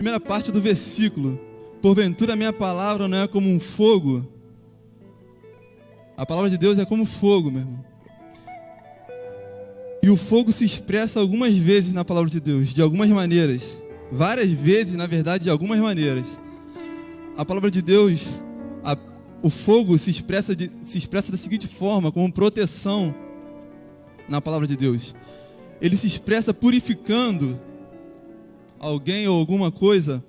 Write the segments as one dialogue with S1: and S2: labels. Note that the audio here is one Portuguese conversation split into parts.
S1: Primeira parte do versículo. Porventura minha palavra não é como um fogo. A palavra de Deus é como fogo, meu irmão. E o fogo se expressa algumas vezes na palavra de Deus, de algumas maneiras. Várias vezes, na verdade, de algumas maneiras. A palavra de Deus, o fogo se expressa da seguinte forma, como proteção na palavra de Deus. Ele se expressa purificando alguém ou alguma coisa.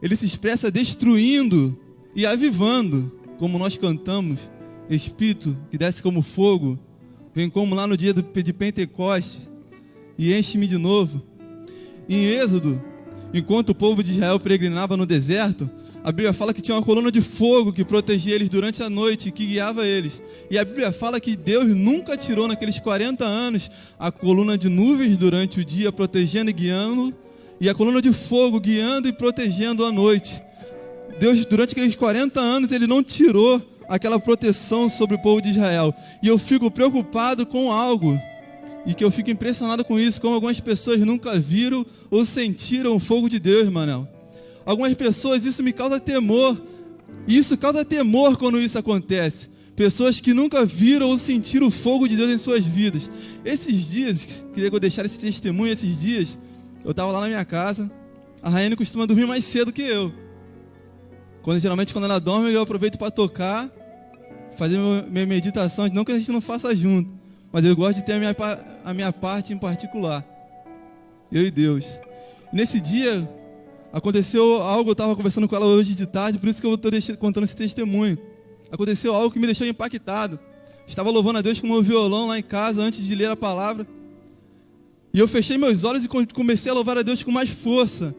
S1: Ele se expressa destruindo e avivando, como nós cantamos, Espírito que desce como fogo, vem como lá no dia de Pentecostes e enche-me de novo. Em Êxodo, enquanto o povo de Israel peregrinava no deserto, a Bíblia fala que tinha uma coluna de fogo que protegia eles durante a noite, que guiava eles. E a Bíblia fala que Deus nunca tirou naqueles 40 anos a coluna de nuvens durante o dia, protegendo e guiando, e a coluna de fogo guiando e protegendo à noite. Deus, durante aqueles 40 anos, Ele não tirou aquela proteção sobre o povo de Israel. E eu fico preocupado com algo, e que eu fico impressionado com isso, como algumas pessoas nunca viram ou sentiram o fogo de Deus, Manel. Algumas pessoas, isso me causa temor. E isso causa temor quando isso acontece. Pessoas que nunca viram ou sentiram o fogo de Deus em suas vidas. Esses dias, queria que eu deixasse esse testemunho, esses dias, eu estava lá na minha casa. A Raiane costuma dormir mais cedo que eu. Geralmente quando ela dorme, eu aproveito para tocar, fazer minha meditação. Não que a gente não faça junto, mas eu gosto de ter a minha parte em particular. Eu e Deus. Nesse dia, aconteceu algo, eu estava conversando com ela hoje de tarde, por isso que eu estou contando esse testemunho. Aconteceu algo que me deixou impactado. Estava louvando a Deus com o meu violão lá em casa, antes de ler a palavra. E eu fechei meus olhos e comecei a louvar a Deus com mais força.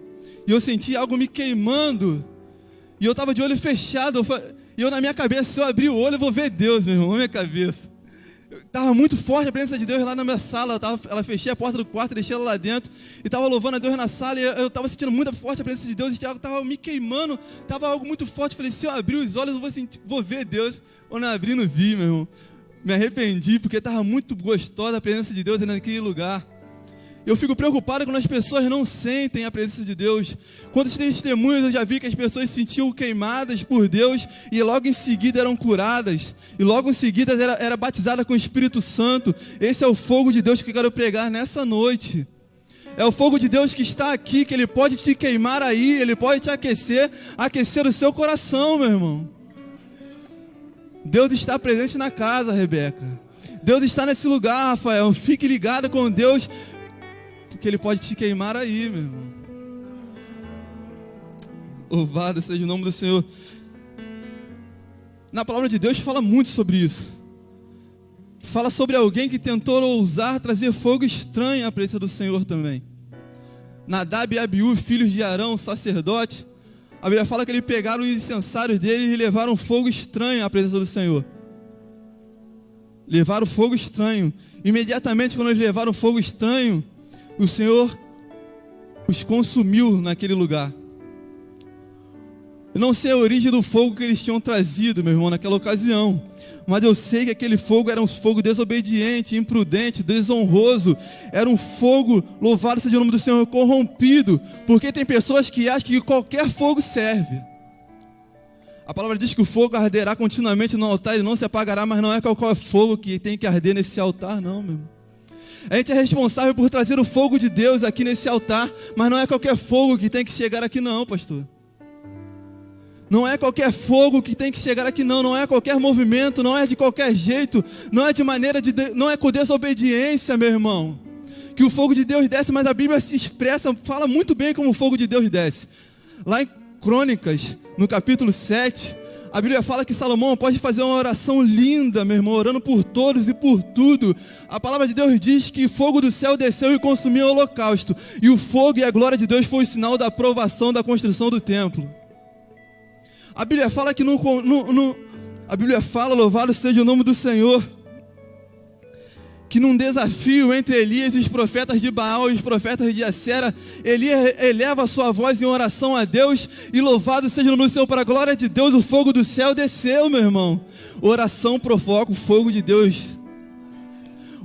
S1: E eu senti algo me queimando. E eu estava de olho fechado. E eu na minha cabeça, se eu abrir o olho, eu vou ver Deus, meu irmão, na minha cabeça. Estava muito forte a presença de Deus lá na minha sala. Ela fechei a porta do quarto, deixei ela lá dentro. E estava louvando a Deus na sala. E eu estava sentindo muito forte a presença de Deus. E estava me queimando. Estava algo muito forte. Falei, se eu abrir os olhos, eu vou ver Deus. Ou não abri, não vi, meu irmão. Me arrependi, porque estava muito gostosa a presença de Deus naquele lugar. Eu fico preocupado quando as pessoas não sentem a presença de Deus. Quantos testemunhos eu já vi que as pessoas se sentiam queimadas por Deus e logo em seguida eram curadas. E logo em seguida era batizada com o Espírito Santo. Esse é o fogo de Deus que eu quero pregar nessa noite. É o fogo de Deus que está aqui, que Ele pode te queimar aí, Ele pode te aquecer o seu coração, meu irmão. Deus está presente na casa, Rebeca. Deus está nesse lugar, Rafael. Fique ligado com Deus, porque Ele pode te queimar aí, meu irmão. Louvado seja o nome do Senhor. Na palavra de Deus fala muito sobre isso. Fala sobre alguém que tentou ousar trazer fogo estranho à presença do Senhor também. Nadab e Abiú, filhos de Arão, sacerdote, a Bíblia fala que eles pegaram os incensários deles e levaram fogo estranho à presença do Senhor. Levaram fogo estranho. Imediatamente quando eles levaram fogo estranho, o Senhor os consumiu naquele lugar. Eu não sei a origem do fogo que eles tinham trazido, meu irmão, naquela ocasião. Mas eu sei que aquele fogo era um fogo desobediente, imprudente, desonroso. Era um fogo, louvado seja o nome do Senhor, corrompido. Porque tem pessoas que acham que qualquer fogo serve. A palavra diz que o fogo arderá continuamente no altar e não se apagará, mas não é qualquer fogo que tem que arder nesse altar, não, meu irmão. A gente é responsável por trazer o fogo de Deus aqui nesse altar, mas não é qualquer fogo que tem que chegar aqui não, pastor. Não é qualquer fogo que tem que chegar aqui não, não é qualquer movimento, não é de qualquer jeito, não é de maneira não é com desobediência, meu irmão, que o fogo de Deus desce, mas a Bíblia se expressa, fala muito bem como o fogo de Deus desce. Lá em Crônicas, no capítulo 7, a Bíblia fala que Salomão pode fazer uma oração linda, meu irmão, orando por todos e por tudo. A palavra de Deus diz que fogo do céu desceu e consumiu o holocausto. E o fogo e a glória de Deus foi o sinal da aprovação da construção do templo. A Bíblia fala que a Bíblia fala, louvado seja o nome do Senhor, que num desafio entre Elias e os profetas de Baal e os profetas de Acera, Elias eleva a sua voz em oração a Deus, e louvado seja o nome do Senhor, para a glória de Deus, o fogo do céu desceu, meu irmão. Oração provoca o fogo de Deus.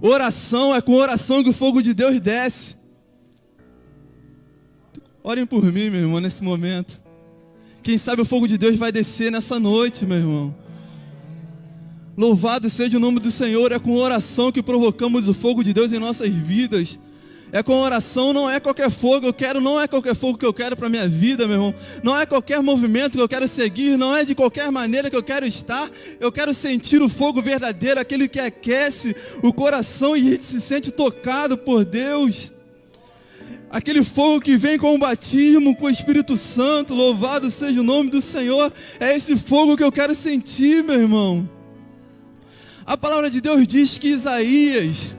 S1: Oração é com oração que o fogo de Deus desce. Orem por mim, meu irmão, nesse momento. Quem sabe o fogo de Deus vai descer nessa noite, meu irmão. Louvado seja o nome do Senhor. É com oração que provocamos o fogo de Deus em nossas vidas. É com oração, não é qualquer fogo não é qualquer fogo que eu quero para minha vida, meu irmão. Não é qualquer movimento que eu quero seguir, não é de qualquer maneira que eu quero estar. Eu quero sentir o fogo verdadeiro, aquele que aquece o coração e a gente se sente tocado por Deus. Aquele fogo que vem com o batismo, com o Espírito Santo, louvado seja o nome do Senhor. É esse fogo que eu quero sentir, meu irmão. A palavra de Deus diz que Isaías,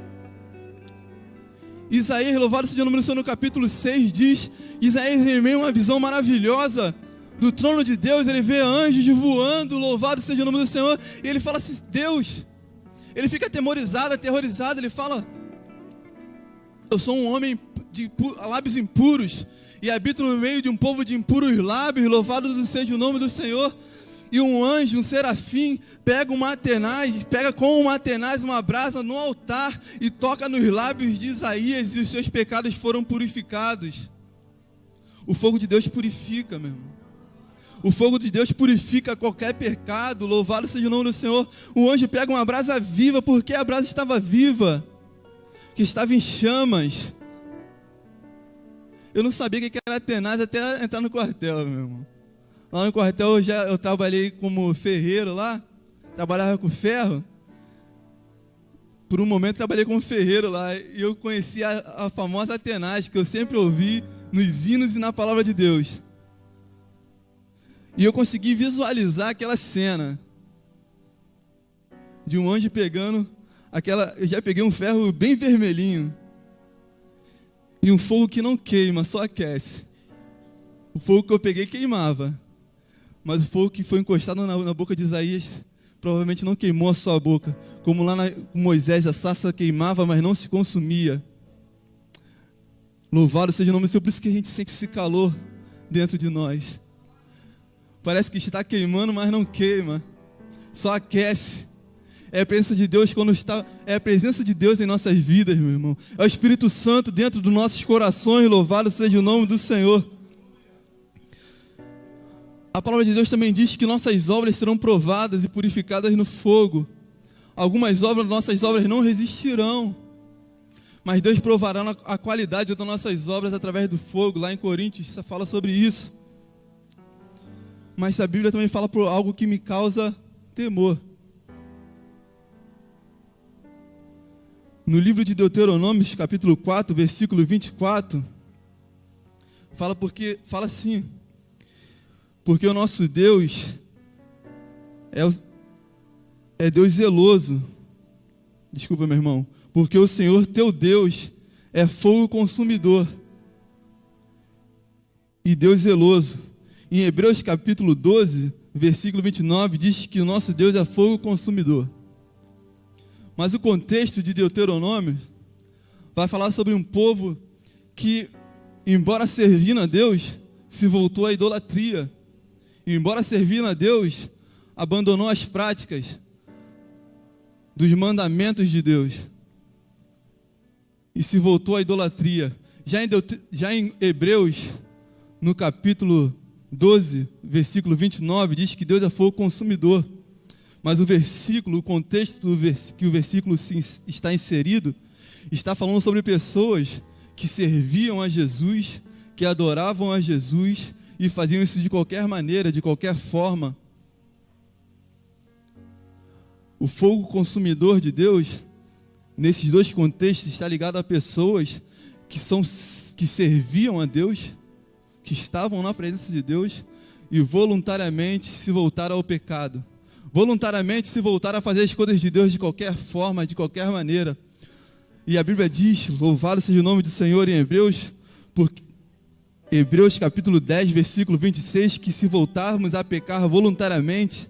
S1: louvado seja o nome do Senhor, no capítulo 6, diz: Isaías tem uma visão maravilhosa do trono de Deus. Ele vê anjos voando, louvado seja o nome do Senhor. E ele fala assim, Deus, ele fica aterrorizado, ele fala: eu sou um homem de lábios impuros e habito no meio de um povo de impuros lábios, louvado seja o nome do Senhor. E um anjo, um serafim, pega com uma tenaz uma brasa no altar e toca nos lábios de Isaías, e os seus pecados foram purificados. O fogo de Deus purifica, meu irmão. O fogo de Deus purifica qualquer pecado, louvado seja o nome do Senhor. O anjo pega uma brasa viva, porque a brasa estava viva, que estava em chamas. Eu não sabia o que era tenaz até entrar no quartel, meu irmão. Lá no quartel eu trabalhei como ferreiro lá, trabalhava com ferro. Por um momento trabalhei como ferreiro lá e eu conheci a famosa tenaz, que eu sempre ouvi nos hinos e na palavra de Deus. E eu consegui visualizar aquela cena de um anjo pegando eu já peguei um ferro bem vermelhinho e um fogo que não queima, só aquece. O fogo que eu peguei queimava, mas o fogo que foi encostado na boca de Isaías provavelmente não queimou a sua boca. Como lá com Moisés, a sarça queimava, mas não se consumia. Louvado seja o nome do Senhor. Por isso que a gente sente esse calor dentro de nós. Parece que está queimando, mas não queima. Só aquece. É a presença de Deus é a presença de Deus em nossas vidas, meu irmão. É o Espírito Santo dentro dos nossos corações. Louvado seja o nome do Senhor. A palavra de Deus também diz que nossas obras serão provadas e purificadas no fogo. Nossas obras não resistirão, mas Deus provará a qualidade das nossas obras através do fogo. Lá em Coríntios fala sobre isso. Mas a Bíblia também fala por algo que me causa temor. No livro de Deuteronômio, capítulo 4, versículo 24, fala assim: porque o nosso Deus é Deus zeloso. Desculpa, meu irmão. Porque o Senhor teu Deus é fogo consumidor e Deus zeloso. Em Hebreus capítulo 12, versículo 29, diz que o nosso Deus é fogo consumidor. Mas o contexto de Deuteronômio vai falar sobre um povo que, embora servindo a Deus, se voltou à idolatria. E embora servindo a Deus, abandonou as práticas dos mandamentos de Deus e se voltou à idolatria. Já em Hebreus, no capítulo 12, versículo 29, diz que Deus é fogo consumidor. Mas o contexto que o versículo está inserido, está falando sobre pessoas que serviam a Jesus, que adoravam a Jesus e faziam isso de qualquer maneira, de qualquer forma. O fogo consumidor de Deus, nesses dois contextos, está ligado a pessoas que serviam a Deus, que estavam na presença de Deus e voluntariamente se voltaram ao pecado. Voluntariamente se voltaram a fazer as coisas de Deus de qualquer forma, de qualquer maneira. E a Bíblia diz, louvado seja o nome do Senhor em Hebreus capítulo 10, versículo 26, que se voltarmos a pecar voluntariamente,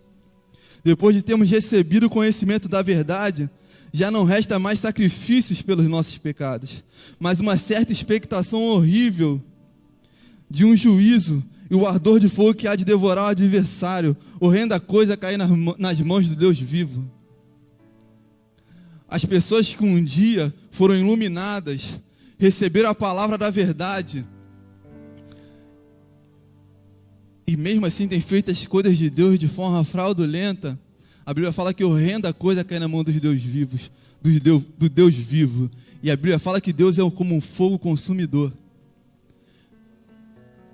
S1: depois de termos recebido o conhecimento da verdade, já não resta mais sacrifícios pelos nossos pecados, mas uma certa expectação horrível de um juízo e o ardor de fogo que há de devorar o adversário, horrenda coisa cair nas mãos do Deus vivo. As pessoas que um dia foram iluminadas, receberam a palavra da verdade, e mesmo assim tem feito as coisas de Deus de forma fraudulenta, a Bíblia fala que horrenda coisa cai na mão dos Deus vivos, do Deus vivo. E a Bíblia fala que Deus é como um fogo consumidor.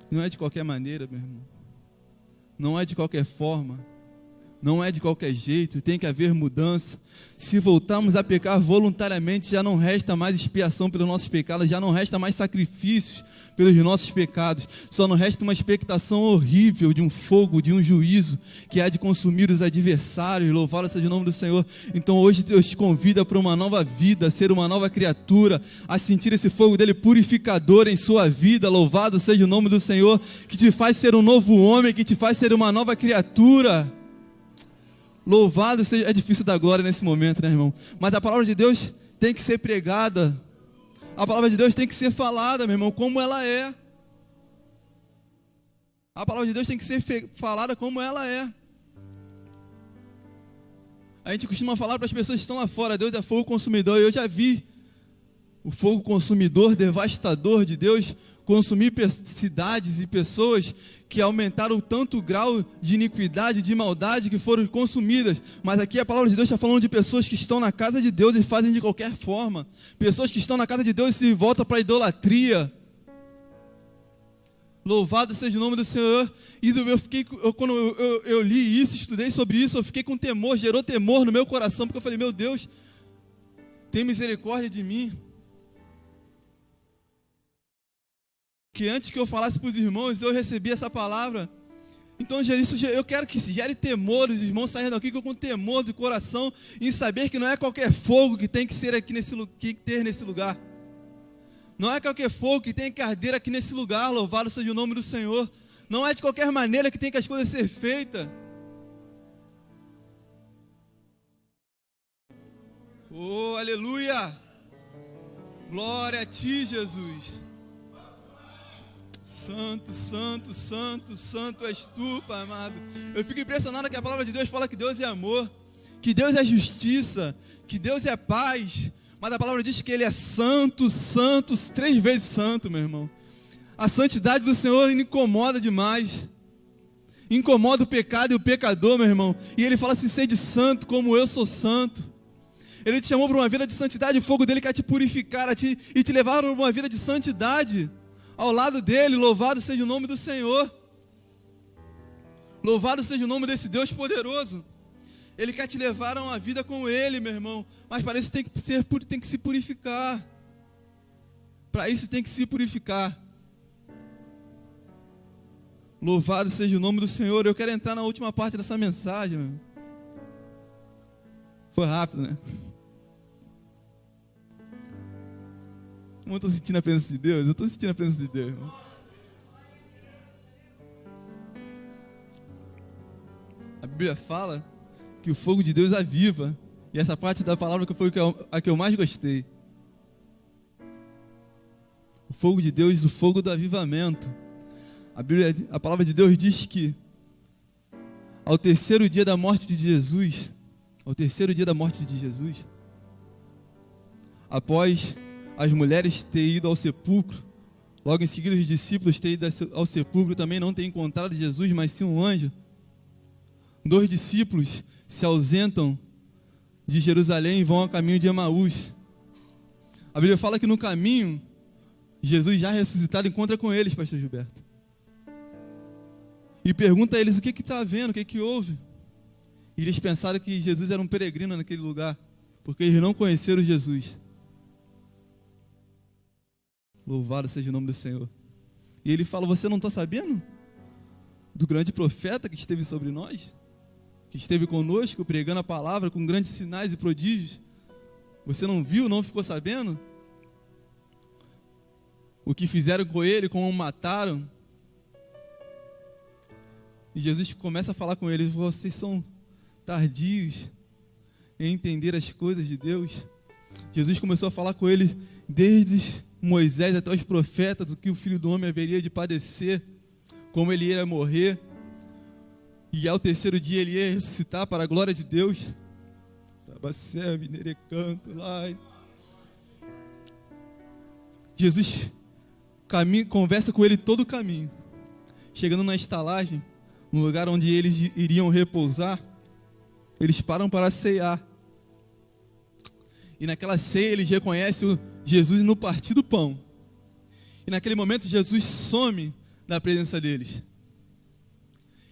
S1: Não é de qualquer maneira, meu irmão. Não é de qualquer forma. Não é de qualquer jeito, tem que haver mudança. Se voltarmos a pecar voluntariamente, já não resta mais expiação pelos nossos pecados, já não resta mais sacrifícios pelos nossos pecados, só não resta uma expectação horrível de um fogo, de um juízo, que há de consumir os adversários. Louvado seja o nome do Senhor. Então hoje Deus te convida para uma nova vida, a ser uma nova criatura, a sentir esse fogo dele purificador em sua vida. Louvado seja o nome do Senhor, que te faz ser um novo homem, que te faz ser uma nova criatura. Louvado seja, é difícil dar glória nesse momento, né, irmão? Mas a palavra de Deus tem que ser pregada. A palavra de Deus tem que ser falada, meu irmão, como ela é. A palavra de Deus tem que ser falada como ela é. A gente costuma falar para as pessoas que estão lá fora, Deus é fogo consumidor. E eu já vi o fogo consumidor, devastador de Deus consumir cidades e pessoas que aumentaram tanto o grau de iniquidade, de maldade, que foram consumidas. Mas aqui a palavra de Deus está falando de pessoas que estão na casa de Deus e fazem de qualquer forma. Pessoas que estão na casa de Deus e se voltam para a idolatria. Louvado seja o nome do Senhor. E quando eu li isso, estudei sobre isso, eu fiquei com temor, gerou temor no meu coração, porque eu falei, meu Deus, tem misericórdia de mim. Que antes que eu falasse para os irmãos, eu recebi essa palavra. Então eu quero que se gere temor, os irmãos saiam daqui com temor do coração, em saber que não é qualquer fogo que tem que ser aqui ter nesse lugar. Não é qualquer fogo que tem que arder aqui nesse lugar. Louvado seja o nome do Senhor. Não é de qualquer maneira que tem que as coisas ser feitas. Oh, aleluia! Glória a ti, Jesus. Santo, santo, santo, santo és tu, Pai amado. Eu fico impressionado que a palavra de Deus fala que Deus é amor, que Deus é justiça, que Deus é paz. Mas a palavra diz que Ele é santo, santo, 3 vezes santo, meu irmão. A santidade do Senhor me incomoda demais. Incomoda o pecado e o pecador, meu irmão. E Ele fala assim, sede santo como eu sou santo. Ele te chamou para uma vida de santidade, o fogo dele quer te purificar e te levar para uma vida de santidade. Ao lado dele, louvado seja o nome do Senhor. Louvado seja o nome desse Deus poderoso. Ele quer te levar a uma vida com Ele, meu irmão. Mas para isso tem que se purificar. Para isso tem que se purificar. Louvado seja o nome do Senhor. Eu quero entrar na última parte dessa mensagem, meu. Foi rápido, né? Como eu estou sentindo a presença de Deus? Eu estou sentindo a presença de Deus, irmão. A Bíblia fala que o fogo de Deus aviva. E essa parte da palavra que foi a que eu mais gostei. O fogo de Deus, o fogo do avivamento. A palavra de Deus diz que ao terceiro dia da morte de Jesus, após as mulheres terem ido ao sepulcro, logo em seguida os discípulos terem ido ao sepulcro, também não terem encontrado Jesus, mas sim um anjo. 2 discípulos se ausentam de Jerusalém e vão ao caminho de Emaús. A Bíblia fala que no caminho, Jesus já ressuscitado encontra com eles, pastor Gilberto. E pergunta a eles o que está havendo, o que houve. E eles pensaram que Jesus era um peregrino naquele lugar, porque eles não conheceram Jesus. Louvado seja o nome do Senhor. E ele fala, você não está sabendo do grande profeta que esteve sobre nós? Que esteve conosco, pregando a palavra com grandes sinais e prodígios? Você não viu, não ficou sabendo? O que fizeram com ele, como o mataram? E Jesus começa a falar com eles, vocês são tardios em entender as coisas de Deus. Jesus começou a falar com eles desde Moisés até os profetas, o que o Filho do Homem haveria de padecer, como ele ia morrer, e ao terceiro dia ele ia ressuscitar para a glória de Deus. Jesus conversa com ele todo o caminho, chegando na estalagem, no lugar onde eles iriam repousar, eles param para ceiar. E naquela ceia eles reconhecem Jesus no partir do pão. E naquele momento Jesus some da presença deles.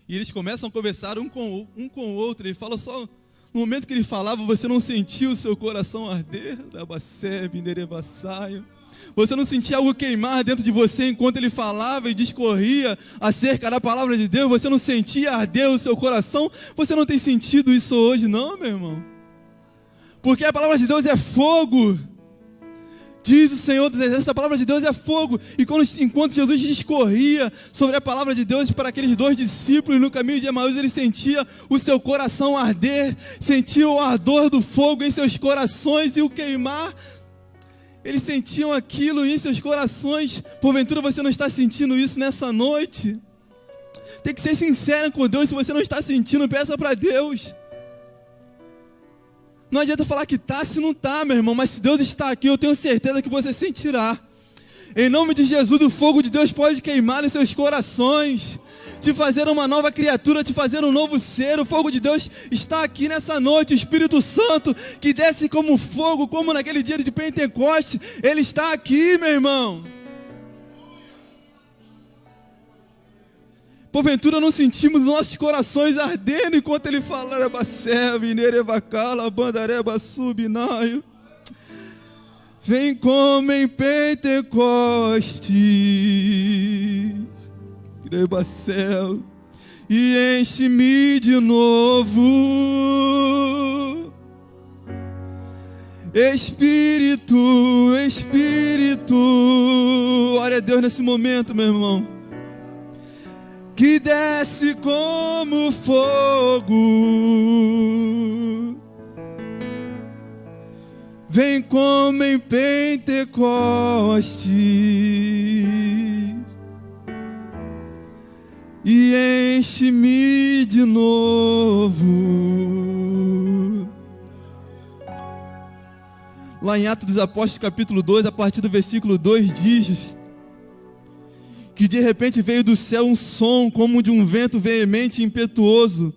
S1: E eles começam a conversar um com o outro. Ele fala só, no momento que ele falava, você não sentia o seu coração arder? Você não sentia algo queimar dentro de você enquanto ele falava e discorria acerca da palavra de Deus? Você não sentia arder o seu coração? Você não tem sentido isso hoje não, meu irmão? Porque a palavra de Deus é fogo. Diz o Senhor dos Exércitos, a palavra de Deus é fogo. E enquanto Jesus discorria sobre a palavra de Deus para aqueles 2 discípulos no caminho de Emaús, ele sentia o seu coração arder, sentia o ardor do fogo em seus corações e o queimar. Eles sentiam aquilo em seus corações. Porventura você não está sentindo isso nessa noite? Tem que ser sincero com Deus. Se você não está sentindo, peça para Deus. Não adianta falar que está se não está, meu irmão. Mas se Deus está aqui, eu tenho certeza que você sentirá. Em nome de Jesus, o fogo de Deus pode queimar em seus corações, te fazer uma nova criatura, te fazer um novo ser. O fogo de Deus está aqui nessa noite. O Espírito Santo que desce como fogo, como naquele dia de Pentecostes, ele está aqui, meu irmão. Porventura não sentimos nossos corações ardendo enquanto ele fala, vem como em Pentecostes, e enche-me de novo, Espírito, ore a Deus nesse momento, meu irmão, que desce como fogo, vem como em Pentecostes, e enche-me de novo. Lá em Atos dos Apóstolos capítulo 2, a partir do versículo 2 diz que de repente veio do céu um som como de um vento veemente e impetuoso,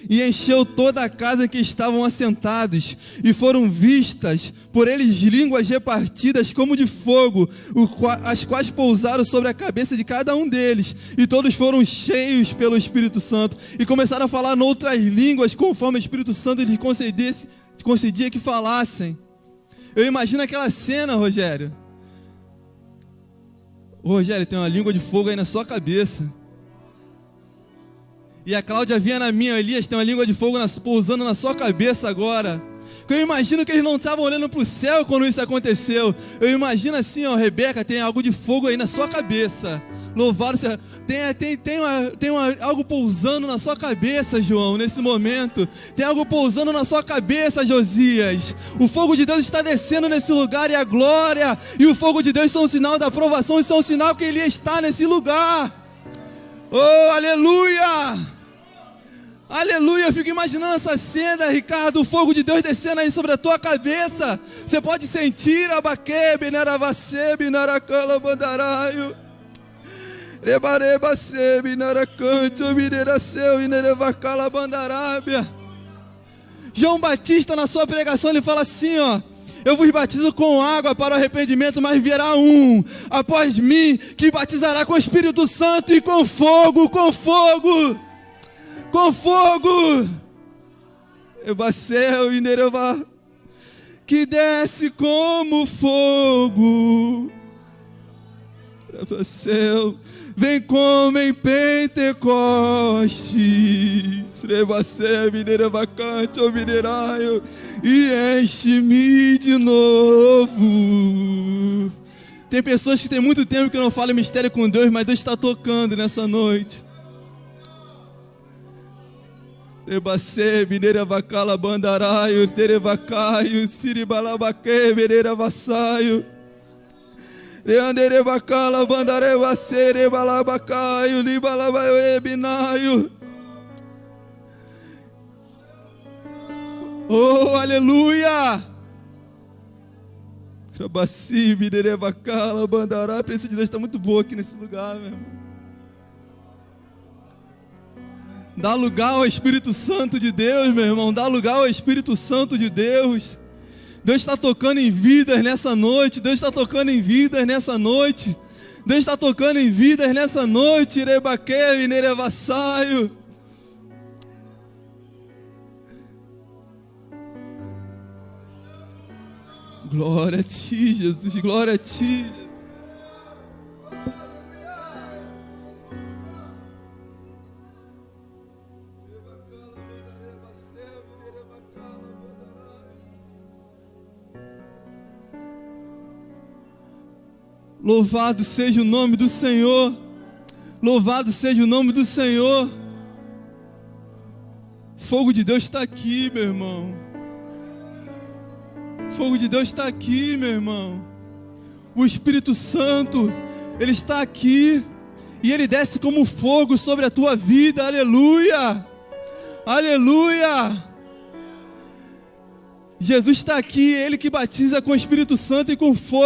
S1: e encheu toda a casa em que estavam assentados, e foram vistas por eles línguas repartidas como de fogo, as quais pousaram sobre a cabeça de cada um deles, e todos foram cheios pelo Espírito Santo, e começaram a falar noutras línguas, conforme o Espírito Santo lhes concedia que falassem. Eu imagino aquela cena, Rogério. Rogério, tem uma língua de fogo aí na sua cabeça. E a Cláudia vinha na minha, Elias, tem uma língua de fogo pousando na sua cabeça agora. Eu imagino que eles não estavam olhando para o céu quando isso aconteceu. Eu imagino assim, ó, Rebeca, tem algo de fogo aí na sua cabeça. Louvado seja. Tem algo pousando na sua cabeça, João, nesse momento. Tem algo pousando na sua cabeça, Josias. O fogo de Deus está descendo nesse lugar, e a glória e o fogo de Deus são um sinal da aprovação, e são um sinal que Ele está nesse lugar. Oh, aleluia! Aleluia, eu fico imaginando essa cena, Ricardo, o fogo de Deus descendo aí sobre a tua cabeça. Você pode sentir abaquebe, naravacebi, naracala, bandaraio. Rebareba sebi, naracante, omireraceu, inerevacala, bandarábia. João Batista, na sua pregação, ele fala assim, ó: eu vos batizo com água para o arrependimento, mas virá um após mim que batizará com o Espírito Santo e com fogo, com fogo. Ebacel e Nerevá, que desce como fogo. Ebacel, vem como em Pentecostes. Ebacel e Nerevacante, o mineraio, e enche-me de novo. Tem pessoas que tem muito tempo que não falam mistério com Deus, mas Deus está tocando nessa noite. Rebacê, mineira vacala, bandaraio, terevacaio, siribalabaque, mineira vassaio. Reandere vacala, bandareva, serebalabacaio, libalabaio, binaio. Oh, aleluia! Rabaci, mineira vacala, bandará. A presença de Deus está muito boa aqui nesse lugar, meu irmão. Dá lugar ao Espírito Santo de Deus, meu irmão. Dá lugar ao Espírito Santo de Deus. Deus está tocando em vidas nessa noite. Deus está tocando em vidas nessa noite. Deus está tocando em vidas nessa noite. Irebaqueu, Inerevassaio. Glória a Ti, Jesus. Glória a Ti. Louvado seja o nome do Senhor. Louvado seja o nome do Senhor. Fogo de Deus está aqui, meu irmão. Fogo de Deus está aqui, meu irmão. O Espírito Santo, Ele está aqui. E Ele desce como fogo sobre a tua vida. Aleluia. Aleluia. Jesus está aqui. Ele que batiza com o Espírito Santo e com fogo.